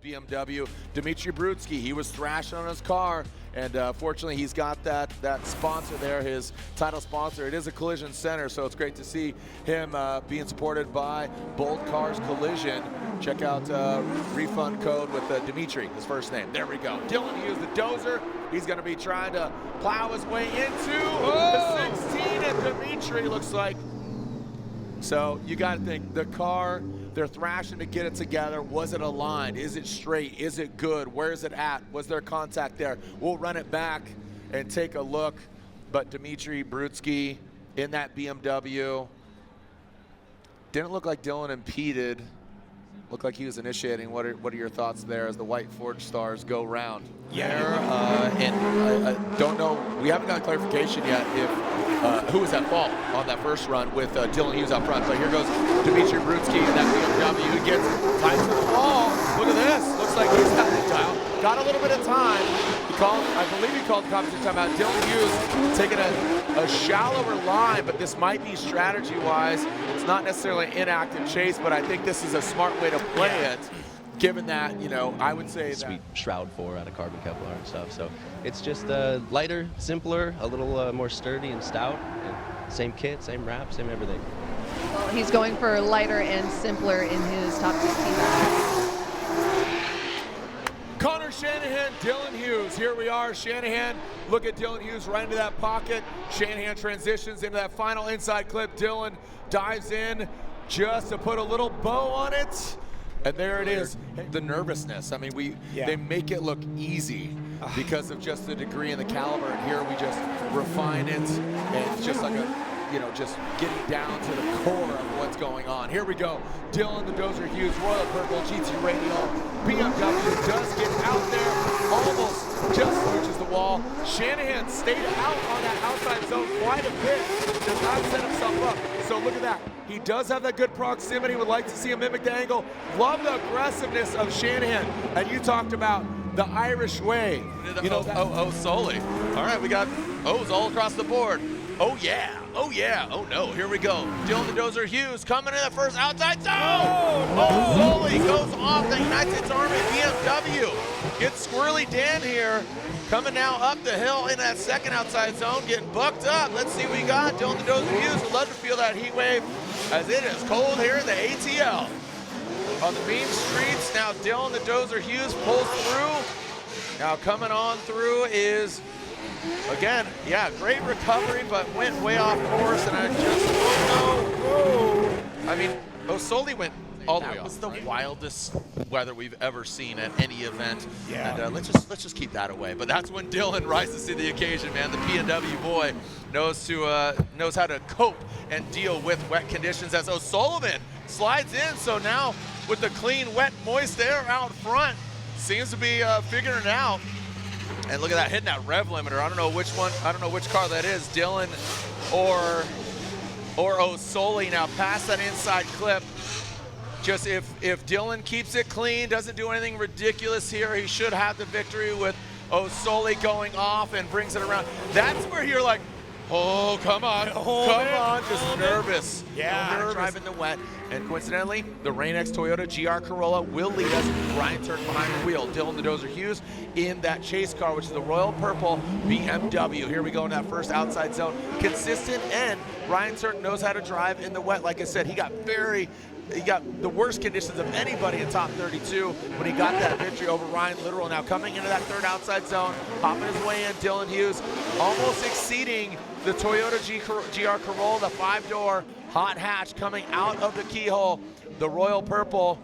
BMW. Dmitry Brutzky, he was thrashing on his car, and fortunately he's got that sponsor there, his title sponsor. It is a collision center, so it's great to see him being supported by Bold Cars Collision. Check out refund code with Dmitry, his first name. There we go. Dylan Hughes, the dozer. He's going to be trying to plow his way into the 16, and Dmitry looks like. So you got to think, the car, they're thrashing to get it together. Was it aligned? Is it straight? Is it good? Where is it at? Was there contact there? We'll run it back and take a look. But Dmitry Brutzky in that BMW. Didn't look like Dylan impeded. Looked like he was initiating. What are your thoughts there as the white Ford stars go round? Yeah. And I don't know. We haven't got clarification yet if who was at fault on that first run with Dylan Hughes out front. But here goes Dmitry Brutzky in that BMW. He gets tied to the wall. Look at this. Looks like he's got a little bit of time. I believe he called the competition timeout. Dylan Hughes taking a shallower line, but this might be strategy-wise. It's not necessarily an inactive chase, but I think this is a smart way to play it, given that, you know, I would say Sweet Shroud 4 out of carbon Kevlar and stuff. So it's just lighter, simpler, a little more sturdy and stout. And same kit, same wrap, same everything. Well, he's going for lighter and simpler in his top 16. Connor Shanahan, Dylan Hughes. Here we are, Shanahan. Look at Dylan Hughes right into that pocket. Shanahan transitions into that final inside clip. Dylan dives in just to put a little bow on it. And there it is, the nervousness. I mean, they make it look easy because of just the degree and the caliber. And here we just refine it, and it's just like just getting down to the core of what's going on. Here we go. Dylan the Dozer Hughes, Royal Purple, GT Radial. BMW does get out there, almost just reaches the wall. Shanahan stayed out on that outside zone quite a bit, does not set himself up. So look at that. He does have that good proximity, would like to see him mimic the angle. Love the aggressiveness of Shanahan. And you talked about the Irish way. Solely. All right, we got O's all across the board. Oh yeah, oh yeah, oh no, here we go. Dylan the Dozer Hughes coming in the first outside zone. Solely goes off the United States Army BMW. Gets Squirrely Dan here, coming now up the hill in that second outside zone, getting bucked up. Let's see what we got. Dylan the Dozer Hughes would love to feel that heat wave as it is cold here in the ATL. On the mean streets, now Dylan the Dozer Hughes pulls through. Now coming on through is, again, great recovery, but went way off course, and I just don't know. I mean, Osoli went all the way off. That was the wildest weather we've ever seen at any event. Yeah. And let's just keep that away. But that's when Dylan rises to the occasion, man. The P&W boy knows how to cope and deal with wet conditions as O'Sullivan slides in. So now with the clean, wet, moist air out front, seems to be figuring it out. And look at that, hitting that rev limiter. I don't know which one, I don't know which car that is, Dylan or Osoli. Now past that inside clip. Just if Dylan keeps it clean, doesn't do anything ridiculous here, he should have the victory with Osoli going off and brings it around. That's where you're like, oh, come on, just nervous. Yeah, nervous. Driving the wet. And coincidentally, the Rain X Toyota GR Corolla will lead us. Ryan Tuerck behind the wheel. Dylan the Dozer Hughes in that chase car, which is the Royal Purple BMW. Here we go in that first outside zone. Consistent, and Ryan Tuerck knows how to drive in the wet. Like I said, he got the worst conditions of anybody in top 32 when he got that victory over Ryan Literal. Now coming into that third outside zone, hopping his way in, Dylan Hughes almost exceeding the Toyota GR Corolla, the 5-door hot hatch coming out of the keyhole. The Royal Purple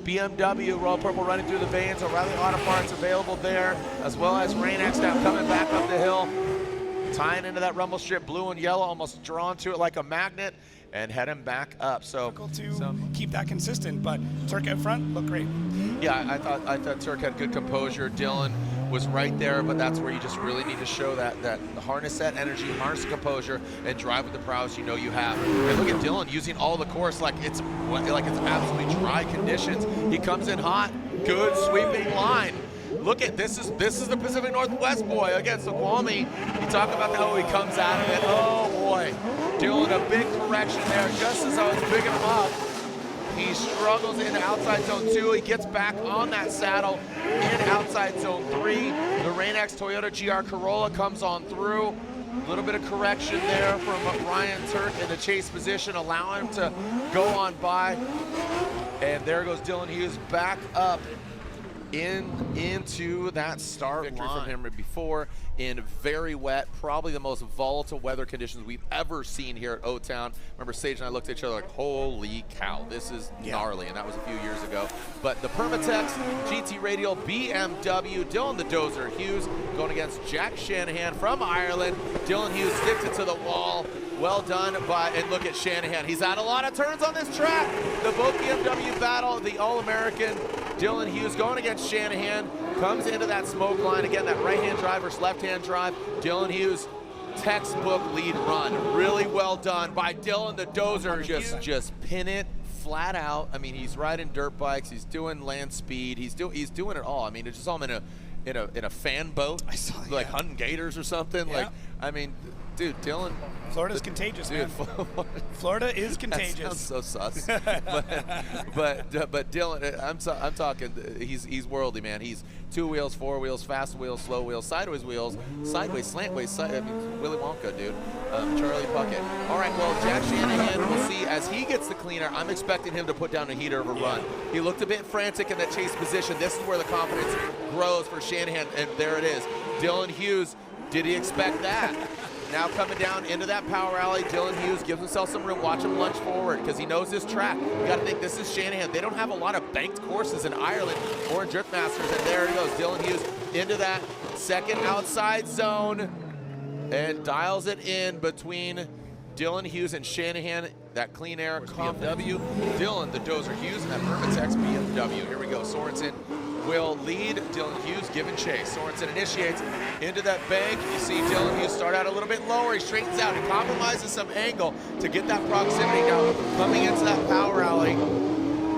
BMW, Royal Purple running through the veins. O'Reilly Auto Parts available there, as well as Rain X now coming back up the hill, tying into that rumble strip, blue and yellow, almost drawn to it like a magnet, and heading back up. So keep that consistent, but Tuerck out front looked great. Yeah, I thought Tuerck had good composure. Dylan was right there, but that's where you just really need to show that harness that energy, harness the composure, and drive with the prowess you know you have. And look at Dylan using all the course like it's absolutely dry conditions. He comes in hot, good sweeping line. Look at this is the Pacific Northwest boy against the Kwame. You talk about how he comes out of it. Oh boy, Dylan, a big correction there just as I was picking him up. He struggles into outside zone 2. He gets back on that saddle in outside zone 3. The Rain-X Toyota GR Corolla comes on through. A little bit of correction there from Ryan Tuerck in the chase position, allowing him to go on by. And there goes Dylan Hughes back up into that start victory line. From him before in very wet, probably the most volatile weather conditions we've ever seen here at O-Town. Remember, Sage and I looked at each other like, holy cow, this is gnarly, and that was a few years ago. But the Permatex GT Radial BMW, Dylan the Dozer Hughes going against Jack Shanahan from Ireland. Dylan Hughes sticks it to the wall. Well done by, and look at Shanahan. He's had a lot of turns on this track. The both BMW battle, the All-American Dylan Hughes going against Shanahan, comes into that smoke line. Again, that right-hand drive versus left-hand drive. Dylan Hughes, textbook lead run. Really well done by Dylan the Dozer. Just pin it flat out. I mean, he's riding dirt bikes. He's doing land speed. He's doing it all. I mean, it's just all in a fan boat. I saw, like hunting gators or something. Yeah. Like, I mean, dude, Dylan. Florida's contagious, dude, man. Florida is contagious. That sounds so sus. but Dylan, I'm talking. He's worldly, man. He's 2 wheels, 4 wheels, fast wheels, slow wheels, sideways, slant ways. I mean, Willy Wonka, dude. Charlie Puckett. All right, well, Jack Shanahan, we'll see as he gets the cleaner. I'm expecting him to put down a heater of a run. He looked a bit frantic in that chase position. This is where the confidence grows for Shanahan, and there it is. Dylan Hughes. Did he expect that? Now coming down into that power alley, Dylan Hughes gives himself some room. Watch him lunge forward because he knows this track. You got to think this is Shanahan. They don't have a lot of banked courses in Ireland or in Drift Masters. And there he goes, Dylan Hughes into that second outside zone and dials it in between Dylan Hughes and Shanahan. That clean air BMW. Dylan the Dozer Hughes and that Permatex BMW. Here we go. Sorensen will lead. Dylan Hughes giving chase. Sorensen initiates into that bank. You see Dylan Hughes start out a little bit lower. He straightens out. He compromises some angle to get that proximity. Now coming into that power alley.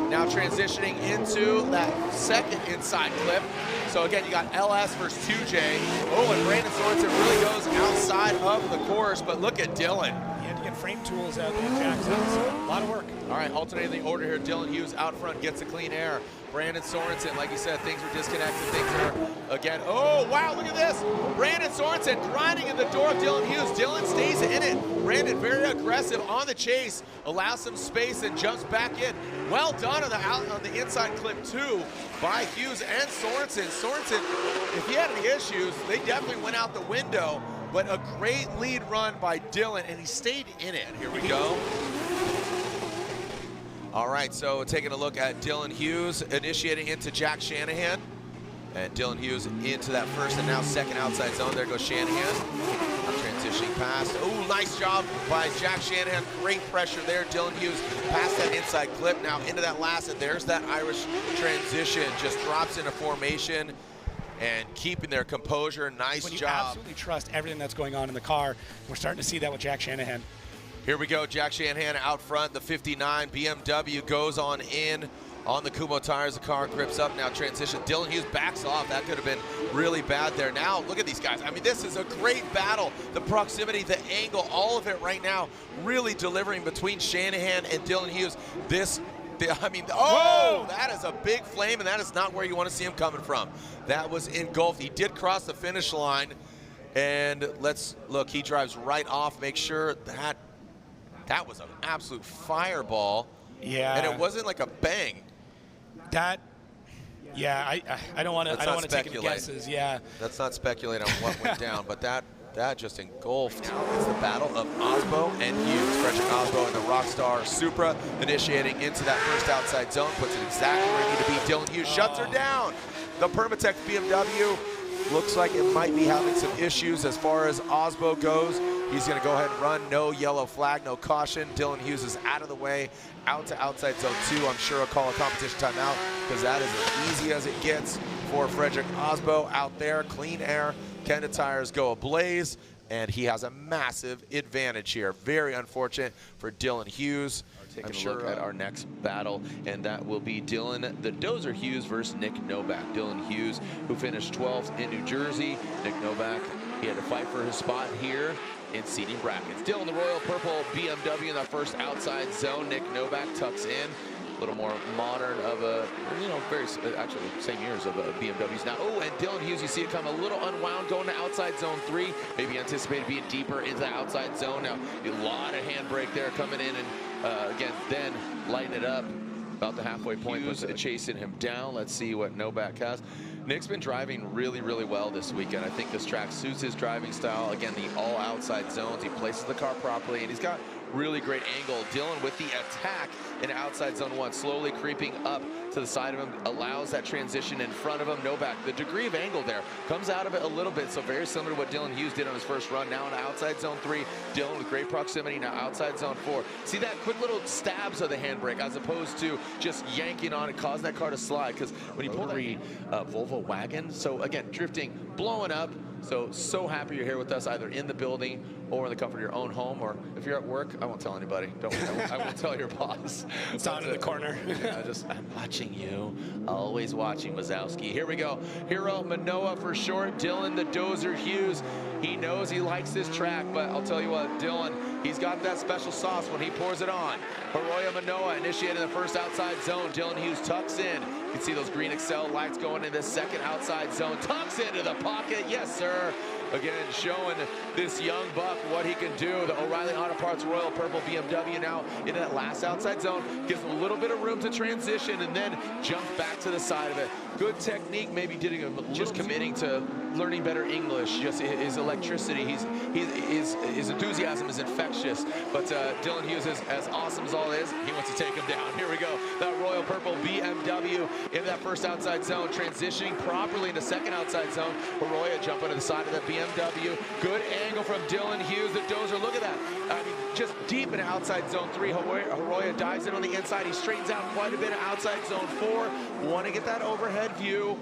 Now transitioning into that second inside clip. So again, you got LS versus 2J. Oh, and Brandon Sorensen really goes outside of the course, but look at Dylan. He had to get frame tools out in Jack's house. A lot of work. All right, alternating the order here. Dylan Hughes out front gets a clean air. Brandon Sorensen, like you said, things are disconnected. Things are, again, oh, wow, look at this. Brandon Sorensen grinding in the door of Dylan Hughes. Dylan stays in it. Brandon very aggressive on the chase, allows some space and jumps back in. Well done on the inside clip, too, by Hughes and Sorensen. Sorensen, if he had any issues, they definitely went out the window, but a great lead run by Dylan, and he stayed in it. Here we go. All right, so taking a look at Dylan Hughes initiating into Jack Shanahan. And Dylan Hughes into that first and now second outside zone. There goes Shanahan. Transitioning past. Oh, nice job by Jack Shanahan. Great pressure there. Dylan Hughes past that inside clip. Now into that last, and there's that Irish transition. Just drops into formation and keeping their composure. Nice job. You absolutely trust everything that's going on in the car. We're starting to see that with Jack Shanahan. Here we go, Jack Shanahan out front. The 59 BMW goes on in on the Kumo tires. The car grips up, now transition. Dylan Hughes backs off. That could have been really bad there. Now, look at these guys. I mean, this is a great battle. The proximity, the angle, all of it right now really delivering between Shanahan and Dylan Hughes. Oh, that is a big flame, and that is not where you want to see him coming from. That was engulfed. He did cross the finish line, and let's look. He drives right off. Make sure that was an absolute fireball. Yeah. And it wasn't like a bang. I don't want to take any guesses. Yeah. Let's not speculate on what went down, but that just engulfed. Now it's the battle of Osbo and Hughes. Frederick Osbo and the Rockstar Supra initiating into that first outside zone, puts it exactly where it needed to be. Dylan Hughes shuts her down. The Permatex BMW looks like it might be having some issues as far as Osbo goes. He's going to go ahead and run. No yellow flag, no caution. Dylan Hughes is out of the way, out to outside zone 2. I'm sure I'll call a competition timeout because that is as easy as it gets for Frederick Osbo out there. Clean air. Kenda tires go ablaze, and he has a massive advantage here. Very unfortunate for Dylan Hughes. Taking a look at our next battle, and that will be Dylan the Dozer Hughes versus Nick Noback. Dylan Hughes, who finished 12th in New Jersey. Nick Noback, he had to fight for his spot here in seating brackets. Dylan the Royal Purple BMW in that first outside zone. Nick Noback tucks in. little more modern of a, very, actually, same years of BMWs now. Oh, and Dylan Hughes, you see it come a little unwound going to outside zone 3. Maybe anticipated being deeper into the outside zone. Now, a lot of handbrake there coming in, and again, then lighten it up about the halfway point. Hughes chasing him down. Let's see what Noback has. Nick's been driving really, really well this weekend. I think this track suits his driving style. Again, the all outside zones. He places the car properly, and he's got really great angle. Dylan with the attack in outside zone 1, slowly creeping up to the side of him, allows that transition in front of him. Noback, the degree of angle there comes out of it a little bit, so very similar to what Dylan Hughes did on his first run. Now in outside zone 3, Dylan with great proximity, now outside zone 4. See that quick little stabs of the handbrake as opposed to just yanking on it, causing that car to slide, because when you pull that Volvo wagon, so again, drifting, blowing up. So happy you're here with us, either in the building or in the comfort of your own home, or if you're at work, I won't tell anybody. I won't tell your boss. It's down in the corner. I'm watching you, always watching Wazowski. Here we go. Hero Minowa for short. Dylan the Dozer Hughes. He knows he likes this track, but I'll tell you what, Dylan, he's got that special sauce when he pours it on. Hiroya Minowa initiating the first outside zone. Dylan Hughes tucks in. You can see those green Excel lights going in this second outside zone. Tucks into the pocket. Yes, sir. Again, showing this young buck what he can do. The O'Reilly Auto Parts Royal Purple BMW now into that last outside zone. Gives him a little bit of room to transition and then jump back to the side of it. Good technique, maybe just committing to learning better English. Just his electricity, his enthusiasm is infectious. But Dylan Hughes is as awesome as all is. He wants to take him down. Here we go. That Royal Purple BMW in that first outside zone, transitioning properly into second outside zone. Hiroya jumping to the side of that BMW. Good angle from Dylan Hughes. The Dozer, look at that. I mean, just deep in outside zone 3. Hiroya dives in on the inside. He straightens out quite a bit of outside zone 4. Want to get that overhead view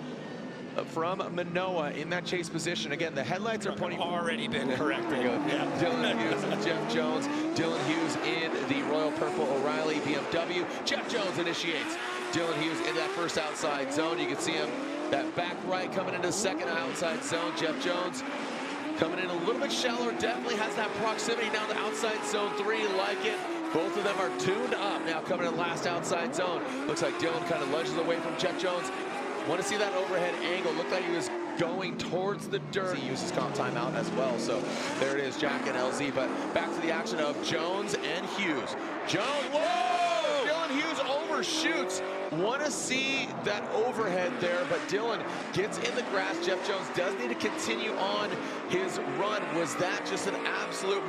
from Minowa in that chase position. Again, the headlights are pointing. Already been corrected. Yeah. Dylan Hughes and Jeff Jones. Dylan Hughes in the Royal Purple O'Reilly BMW. Jeff Jones initiates. Dylan Hughes into that first outside zone. You can see him, that back right coming into the second outside zone. Jeff Jones coming in a little bit shallower. Definitely has that proximity down to outside zone 3. Like it. Both of them are tuned up now coming in last outside zone. Looks like Dylan kind of lunges away from Jeff Jones. Want to see that overhead angle. Looked like he was going towards the dirt. He uses comp timeout as well. So there it is, Jack and LZ. But back to the action of Jones and Hughes. Jones, whoa! Dylan Hughes overshoots. Want to see that overhead there, but Dylan gets in the grass. Jeff Jones does need to continue on his run. Was that just an absolute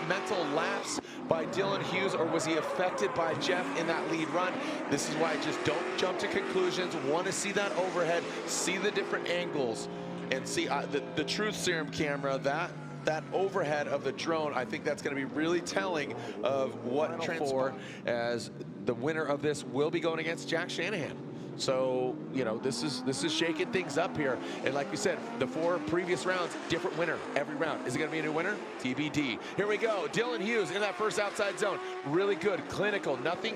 mental lapse by Dylan Hughes, or was he affected by Jeff in that lead run? This is why I just don't jump to conclusions. Want to see that overhead, see the different angles, and see the truth serum camera, that overhead of the drone. I think that's going to be really telling of what transport, as the winner of this will be going against Jack Shanahan. So, this is shaking things up here. And like we said, the 4 previous rounds, different winner every round. Is it going to be a new winner? TBD. Here we go. Dylan Hughes in that first outside zone. Really good, clinical, nothing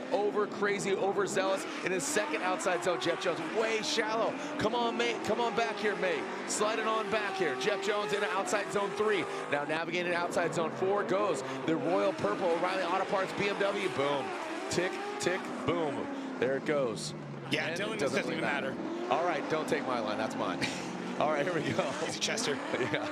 crazy, overzealous. In his second outside zone, Jeff Jones way shallow. Come on, mate. Come on back here, mate. Slide it on back here. Jeff Jones in outside zone 3. Now navigating outside zone 4 goes the Royal Purple O'Reilly Auto Parts BMW. Boom. Tick, tick, boom. There it goes. Yeah, and Dylan, doesn't even matter. All right, don't take my line. That's mine. All right, here we go. Easy, Chester. Yeah.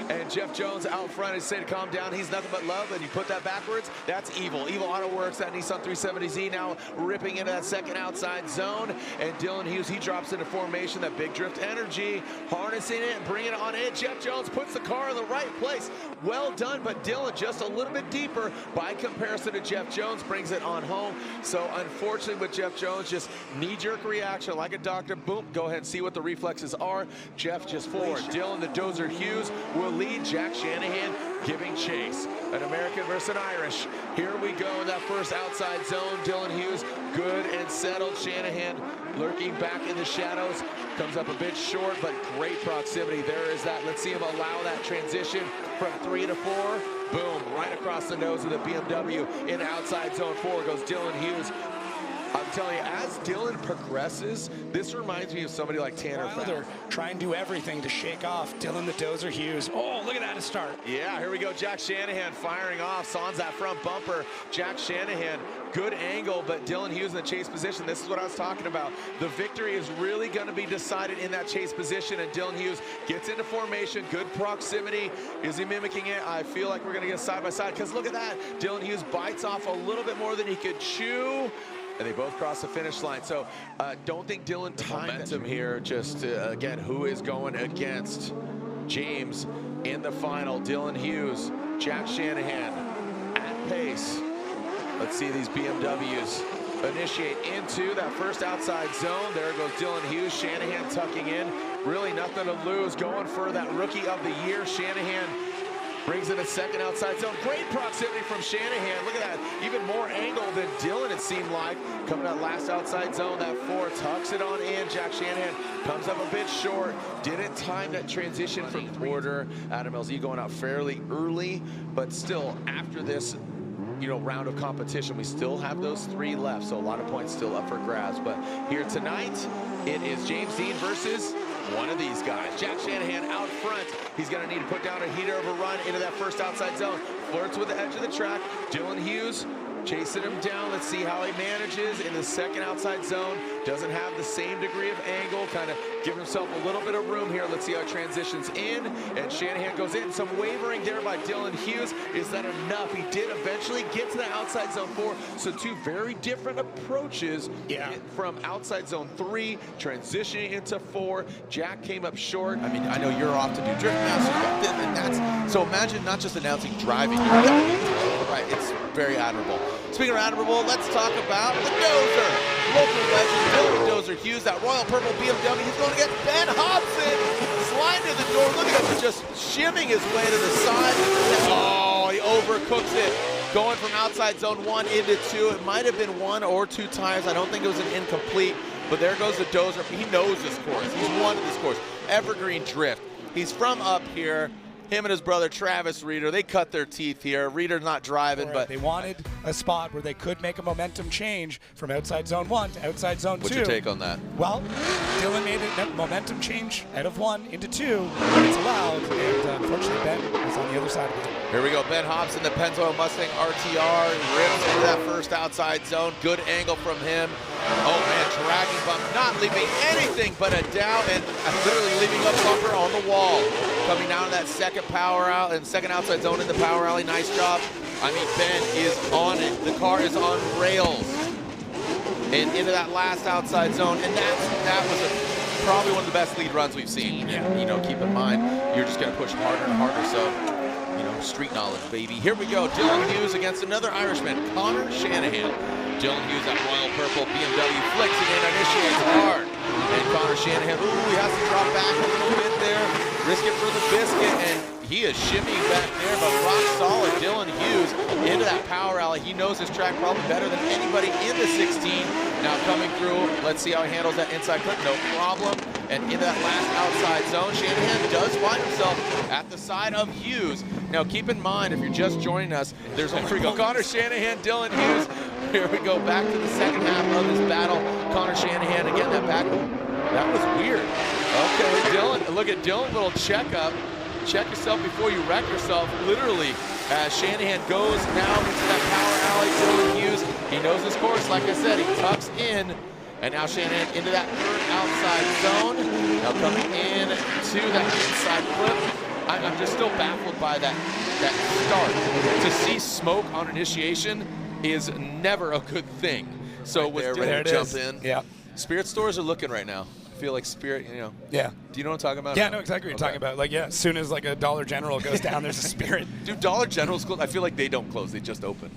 And Jeff Jones out front is saying, calm down. He's nothing but love. And you put that backwards, that's evil. Evil Auto Works, that Nissan 370Z now ripping into that second outside zone. And Dylan Hughes, he drops into formation, that big drift energy, harnessing it and bringing it on in. Jeff Jones puts the car in the right place. Well done, but Dylan just a little bit deeper by comparison to Jeff Jones, brings it on home. So unfortunately with Jeff Jones, just knee-jerk reaction like a doctor. Boom, go ahead and see what the reflexes are. Jeff just forward. Dylan the Dozer Hughes will lead. Jack Shanahan giving chase. An American versus an Irish. Here we go in that first outside zone. Dylan Hughes good and settled. Shanahan lurking back in the shadows. Comes up a bit short, but great proximity. There is that. Let's see him allow that transition from 3 to 4. Boom, right across the nose of the BMW. In outside zone 4 goes Dylan Hughes. I'm telling you, as Dylan progresses, this reminds me of somebody like Tanner Wilder. Try and do everything to shake off Dylan the Dozer Hughes. Oh, look at that to start. Yeah, here we go. Jack Shanahan firing off. Sans that front bumper. Jack Shanahan Good angle, but Dylan Hughes in the chase position. This is what I was talking about. The victory is really going to be decided in that chase position, and Dylan Hughes gets into formation. Good proximity. Is he mimicking it? I feel like we're going to get side by side, because look at that. Dylan Hughes bites off a little bit more than he could chew, and they both cross the finish line. So don't think Dylan momentum here. Just again, who is going against James in the final? Dylan Hughes, Jack Shanahan at pace. Let's see these BMWs initiate into that first outside zone. There goes Dylan Hughes. Shanahan tucking in. Really nothing to lose. Going for that rookie of the year. Shanahan brings in a second outside zone. Great proximity from Shanahan. Look at that. Even more angle than Dylan, it seemed like. Coming that last outside zone, that 4 tucks it on in. Jack Shanahan comes up a bit short. Didn't time that transition from Porter. Adam LZ going out fairly early, but still after this round of competition, we still have those 3 left, so a lot of points still up for grabs. But here tonight, it is James Dean versus one of these guys. Jack Shanahan out front. He's going to need to put down a heater of a run into that first outside zone. Flirts with the edge of the track. Dylan Hughes chasing him down. Let's see how he manages in the second outside zone. Doesn't have the same degree of angle. Kind of give himself a little bit of room here. Let's see how it transitions in. And Shanahan goes in. Some wavering there by Dylan Hughes. Is that enough? He did eventually get to the outside zone 4. So 2 very different approaches from outside zone 3, transitioning into 4. Jack came up short. I mean, I know you're off to do drift masters, and that's so. Imagine not just announcing driving. Right, it's very admirable. Speaking of admirable, let's talk about the Dozer. Local legend, Dylan Dozer Hughes, that royal purple BMW. He's going against Ben Hobson. Sliding to the door. Look at him just shimming his way to the side. Oh, he overcooks it. Going from outside zone 1 into 2. It might have been 1 or 2 tires. I don't think it was an incomplete. But there goes the Dozer. He knows this course. He's won this course. Evergreen Drift. He's from up here. Him and his brother Travis Reeder, they cut their teeth here. Reeder's not driving, but they wanted a spot where they could make a momentum change from outside zone 1 to outside zone 2. What's your take on that? Well, Dylan made a momentum change out of 1 into 2. It's allowed, and unfortunately Ben was on the other side of it. Here we go, Ben Hobson, the Pennzoil Mustang RTR, rips into that first outside zone. Good angle from him. Oh man, dragging bump, not leaving anything but a down, and literally leaving a bumper on the wall. Coming down to that second power out and second outside zone in the power alley. Nice job. I mean, Ben is on it. The car is on rails. And into that last outside zone, and that was probably one of the best lead runs we've seen. And, keep in mind, you're just going to push harder and harder. So, street knowledge, baby. Here we go. Dylan Hughes against another Irishman, Connor Shanahan. Dylan Hughes, that royal purple BMW, flicks it in, initiates hard. And Connor Shanahan, he has to drop back a little bit there, risk it for the biscuit, and he is shimmying back there, but rock solid. Dylan Hughes into that power alley. He knows his track probably better than anybody in the 16. Now coming through, let's see how he handles that inside clip, no problem. And into that last outside zone, Shanahan does find himself at the side of Hughes. Now keep in mind, if you're just joining us, there's only Connor Shanahan, Dylan Hughes. Here we go, back to the second half of this battle. Connor Shanahan, again, that was weird. Okay, Dylan, look at Dylan, little checkup. Check yourself before you wreck yourself, literally, as Shanahan goes now into that power alley. Dylan Hughes, he knows his course, like I said, he tucks in. And now Shanahan into that third outside zone. Now coming in to that inside clip. I'm just still baffled by that start. To see smoke on initiation is never a good thing. So right with there, ready to jump in. Yeah. Spirit stores are looking right now. I feel like Spirit, Yeah. Do you know what I'm talking about? Yeah, I know exactly what you're talking about. Like, as soon as like a Dollar General goes down, there's a Spirit. Dude, Dollar General's closed. I feel like they don't close. They just open.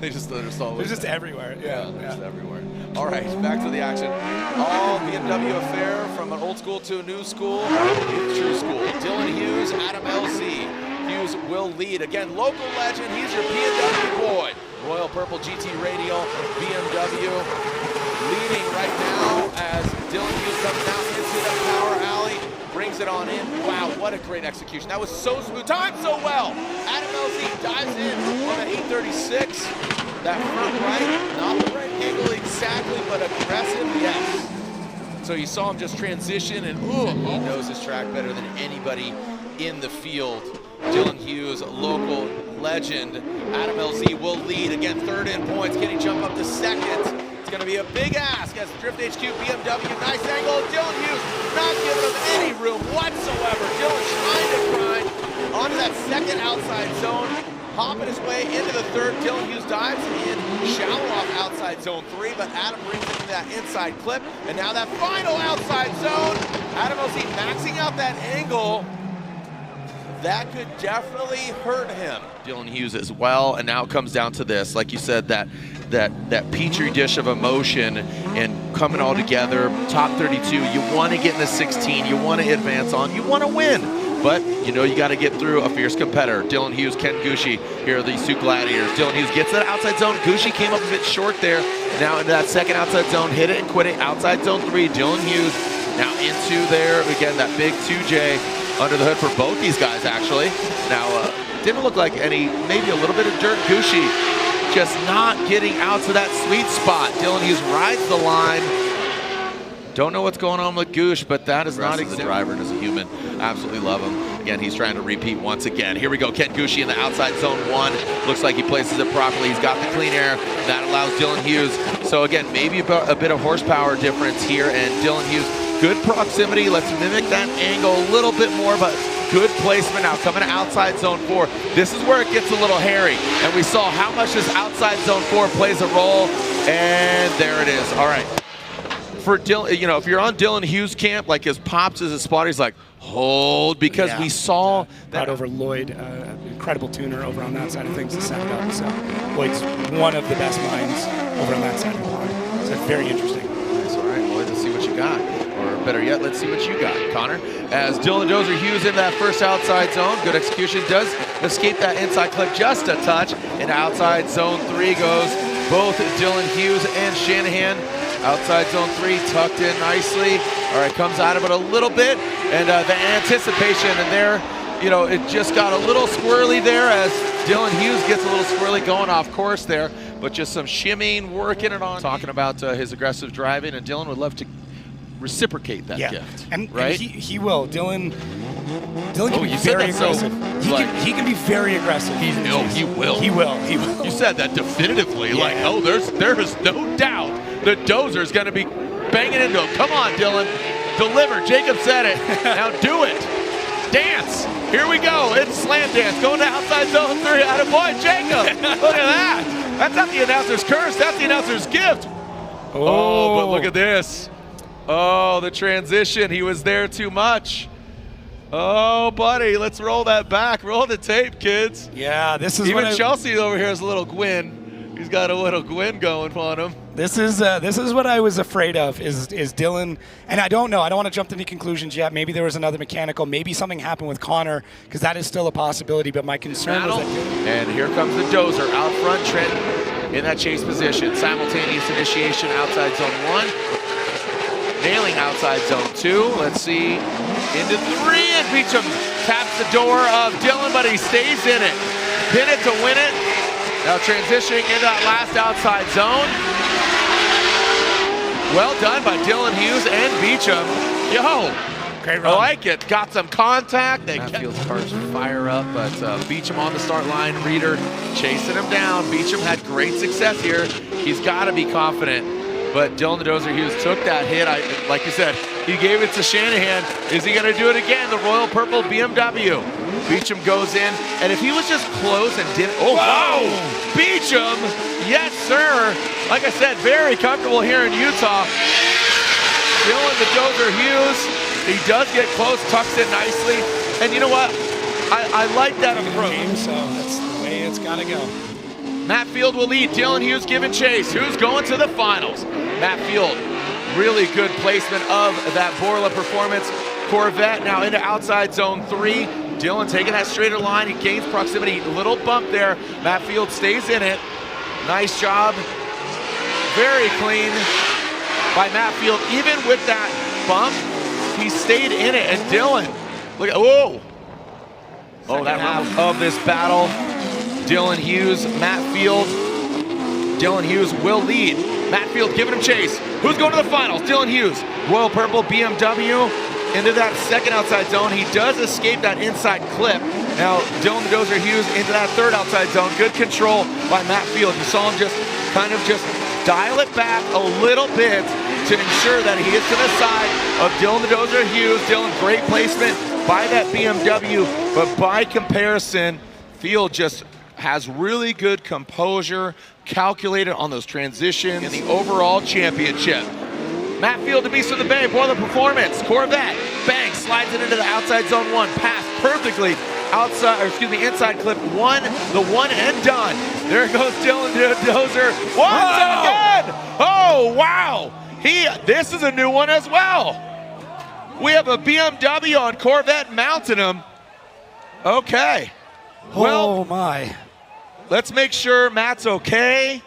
They're just everywhere. Yeah, they're just everywhere. All right, back to the action. All BMW affair from an old school to a new school. True school. Dylan Hughes, Adam LZ. Hughes will lead. Again, local legend. He's your BMW boy. Royal Purple GT Radial BMW leading right now as Dylan Hughes comes down into the power alley. Brings it on in. Wow, what a great execution. That was so smooth. Timed so well. Adam LZ dives in on an 836. That front right, not the right angle exactly, but aggressive, yes. So you saw him just transition, and he knows his track better than anybody in the field. Dylan Hughes, local legend. Adam LZ will lead. Again, third in points. Can he jump up to second? It's going to be a big ask as Drift HQ BMW. Nice angle. Dylan Hughes not giving him any room whatsoever. Dylan trying to grind onto that second outside zone. Hopping his way into the third. Dylan Hughes dives in, shallow off outside zone 3, but Adam brings him to that inside clip. And now that final outside zone. Adam LZ maxing out that angle. That could definitely hurt him. Dylan Hughes as well, and now it comes down to this. Like you said, that petri dish of emotion and coming all together. Top 32, you want to get in the 16, you want to advance on, you want to win. But you know you got to get through a fierce competitor. Dylan Hughes, Ken Gushi, here are these two gladiators. Dylan Hughes gets that outside zone. Gushi came up a bit short there. Now into that second outside zone, hit it and quit it. Outside zone 3, Dylan Hughes now into there. Again, that big 2J under the hood for both these guys, actually. Now, didn't look like any, maybe a little bit of dirt. Gushi just not getting out to that sweet spot. Dylan Hughes rides the line. Don't know what's going on with Gush, but that is not as a driver and as a human. Absolutely love him. Again, he's trying to repeat once again. Here we go, Ken Gushi in the outside zone 1. Looks like he places it properly. He's got the clean air. That allows Dylan Hughes. So again, maybe a bit of horsepower difference here, and Dylan Hughes, good proximity. Let's mimic that angle a little bit more, but good placement now coming to outside zone 4. This is where it gets a little hairy, and we saw how much this outside zone 4 plays a role, and there it is. All right. For Dylan, you know, if you're on Dylan Hughes camp, like his pops is a spotter, he's like, hold, because we saw that over Lloyd, incredible tuner over on that side of things to set it up. So Lloyd's one of the best minds over on that side of the pond. So very interesting. Nice. All right, Lloyd, let's see what you got. Or better yet, let's see what you got, Connor. As Dylan Dozer Hughes in that first outside zone, good execution, does escape that inside clip just a touch. And outside zone 3 goes both Dylan Hughes and Shanahan. Outside zone 3 tucked in nicely. All right, comes out of it a little bit, and the anticipation, and there, you know, it just got a little squirrely there as Dylan Hughes gets a little squirrely going off course there, but just some shimmying, working it on. Talking about his aggressive driving, and Dylan would love to reciprocate that gift, right? And he will. Dylan can be you said very that so, aggressive. He can be very aggressive. He will. He will. You said that definitively, like, oh, there's no doubt the Dozer's going to be banging into him. Come on, Dylan. Deliver. Jacob said it. Now do it. Dance. Here we go. It's slam dance. Going to outside zone 3. Attaboy, Jacob. Look at that. That's not the announcer's curse. That's the announcer's gift. Oh, but look at this. Oh, the transition. He was there too much. Oh, buddy. Let's roll that back. Roll the tape, kids. Yeah, this is even Chelsea over here has a little Gwyn. He's got a little Gwyn going on him. This is what I was afraid of is Dylan, and I don't know. I don't want to jump to any conclusions yet. Maybe there was another mechanical. Maybe something happened with Connor, because that is still a possibility. But my concern was that. And here comes the Dozer out front, Trent in that chase position. Simultaneous initiation outside zone 1. Nailing outside zone 2. Let's see. Into 3, and Beechum taps the door of Dylan, but he stays in it. Pin it to win it. Now transitioning into that last outside zone. Well done by Dylan Hughes and Beechum. Yo, I like it. Got some contact. Field's cars fire up, but Beechum on the start line. Reeder chasing him down. Beechum had great success here. He's got to be confident. But Dylan the Dozer Hughes took that hit. Like you said, he gave it to Shanahan. Is he going to do it again? The Royal Purple BMW. Beechum goes in, and if he was just close and didn't, wow! Beechum, yes sir. Like I said, very comfortable here in Utah. Dylan the Dozer Hughes, he does get close, tucks in nicely, and you know what? I like that approach. So that's the way it's got to go. Matt Field will lead. Dylan Hughes giving chase. Who's going to the finals? Matt Field, really good placement of that Borla Performance Corvette. Now into outside zone 3. Dylan taking that straighter line. He gains proximity. Little bump there. Matt Field stays in it. Nice job. Very clean by Matt Field. Even with that bump, he stayed in it. And Dylan, look at, whoa. Oh, that half of this battle. Dylan Hughes, Matt Field. Dylan Hughes will lead. Matt Field giving him chase. Who's going to the finals? Dylan Hughes, Royal Purple BMW. Into that second outside zone. He does escape that inside clip. Now, Dylan the Dozer Hughes into that third outside zone. Good control by Matt Field. You saw him just dial it back a little bit to ensure that he gets to the side of Dylan the Dozer Hughes. Dylan, great placement by that BMW, but by comparison, Field just has really good composure, calculated on those transitions in the overall championship. Matt Field, the Beast of the Bay, Boiler Performance, Corvette, bang, slides it into the outside zone one, pass perfectly outside, or excuse me, inside clip one, the one and done. There goes Dylan the Dozer once again. Oh, wow. This is a new one as well. We have a BMW on Corvette mounting him. Okay. Well, oh my. Let's make sure Matt's okay.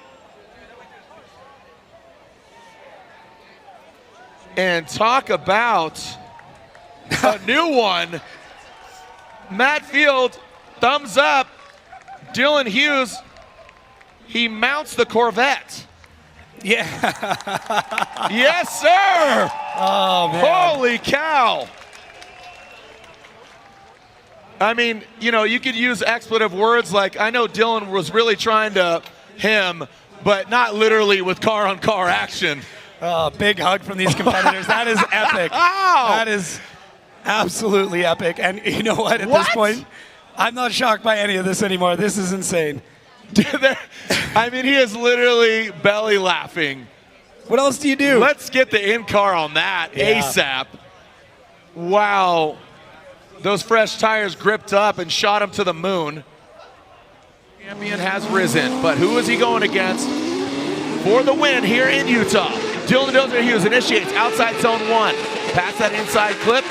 And talk about a new one. Matt Field, thumbs up. Dylan Hughes, he mounts the Corvette. Yeah. Yes, sir. Oh, man. Holy cow. I mean, you know, you could use expletive words like, I know Dylan was really trying to him, but not literally with car-on-car action. Oh, big hug from these competitors. That is epic. Ow! That is absolutely epic. And you know what? At this point, I'm not shocked by any of this anymore. This is insane. I mean, he is literally belly laughing. What else do you do? Let's get the in-car on that ASAP. Wow. Those fresh tires gripped up and shot him to the moon. Champion has risen, but who is he going against for the win here in Utah? Dylan the Dozer Hughes initiates outside zone one. Pass that inside clip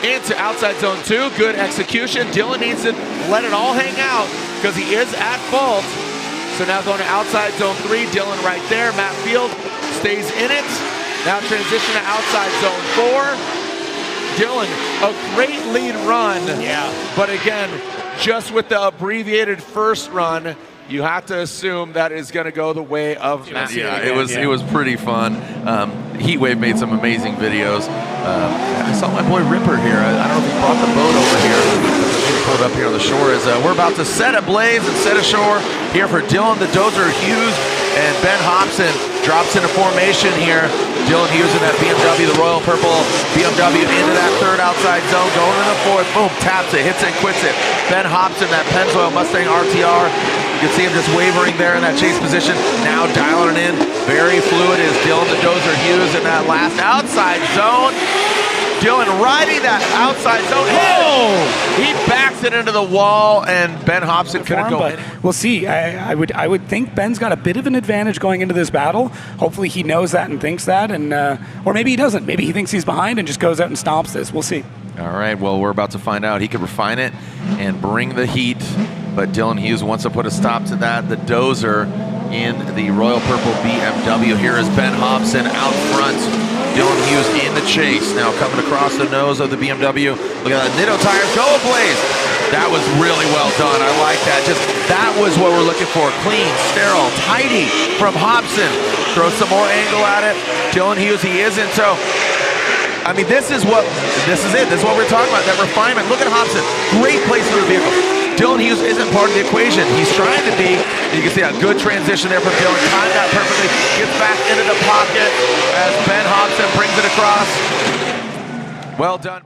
into outside zone two. Good execution. Dylan needs to let it all hang out because he is at fault. So now going to outside zone three. Dylan right there. Matt Field stays in it. Now transition to outside zone four. Dylan, a great lead run. Yeah. But again, just with the abbreviated first run, you have to assume that is going to go the way of Matt. Yeah, it was pretty fun. Heatwave made some amazing videos. I saw my boy Ripper here. I don't know if he brought the boat over here. He pulled up here on the shore. As we're about to set ablaze and set ashore here for Dylan the Dozer Hughes, and Ben Hobson drops into formation here. Dylan Hughes in that BMW, the royal purple BMW, into that third outside zone, going to the fourth. Boom, taps it, hits it, quits it. Ben Hobson, that Pennzoil Mustang RTR. You can see him just wavering there in that chase position. Now dialing it in, very fluid is Dylan the Dozer Hughes in that last outside zone. Dylan riding that outside zone. Oh! He backs it into the wall, and Ben Hobson couldn't go in. We'll see. I would think Ben's got a bit of an advantage going into this battle. Hopefully he knows that and thinks that, and or maybe he doesn't. Maybe he thinks he's behind and just goes out and stomps this. We'll see. All right, well, we're about to find out. He could refine it and bring the heat, but Dylan Hughes wants to put a stop to that. The Dozer in the royal purple BMW. Here is Ben Hobson out front. Dylan Hughes in the chase. Now coming across the nose of the BMW. Look at that, Nitto tires go ablaze. That was really well done. I like that. Just that was what we're looking for. Clean, sterile, tidy from Hobson. Throw some more angle at it. Dylan Hughes, he is in tow. I mean, this is it. This is what we're talking about, that refinement. Look at Hobson. Great placement of the vehicle. Dylan Hughes isn't part of the equation. He's trying to be. You can see a good transition there from Dylan. Timed that perfectly. Gets back into the pocket as Ben Hobson brings it across. Well done.